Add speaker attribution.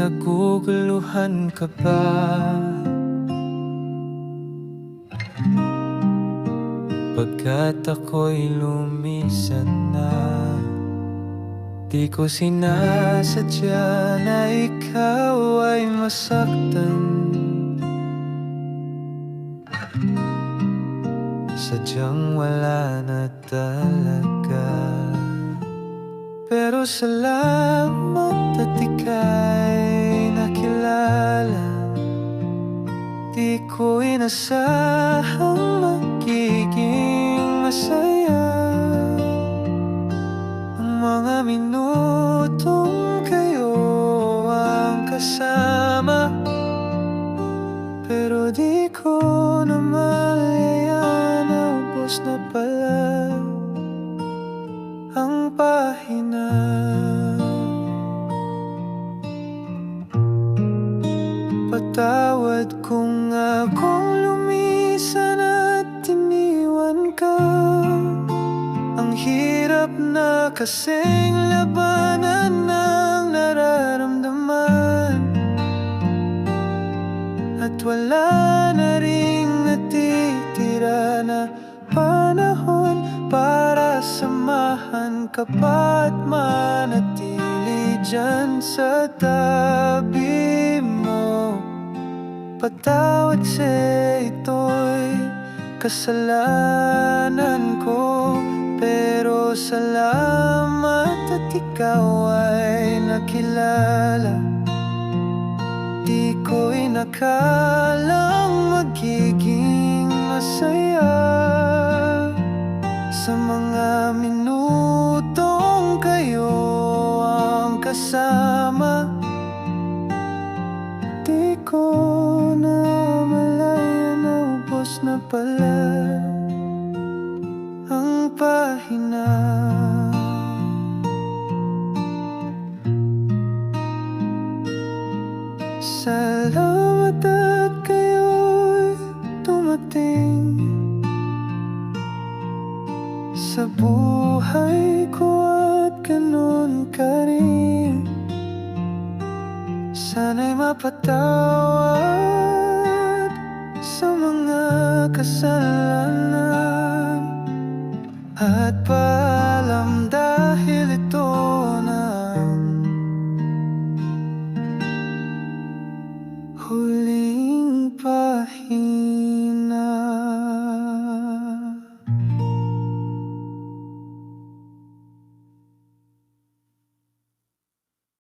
Speaker 1: Naguguluhan ka ba? Pagkat ako'y lumisan na, di ko sinasadya na ikaw ay masaktan. Sadyang wala na talaga. Pero salamat at ika'y nakilala. Di ko inasahang magiging masaya ang mga minutong kayo ang kasama. Pero di ko na malaya na ubos na pala ang pahina. Patawad kung akong lumisan at iniwan ka. Ang hirap na kasing labanan ng nararamdaman, at wala na ring natitira na panahon para samahan ka pa at manatili dyan sa tabi mo. Patawad sa ito'y kasalanan ko, pero salamat at ikaw ay nakilala. Di ko inakalang magiging masaya sa mga minutong kayo ang kasama. Di ko na malaya na ubos na pala ang pahina. Salamat at kayo'y dumating sa buhay ko at ganun ka rin. Sana'y mapatawad sa mga kasalanan, at paalam dahil ito na ang huli.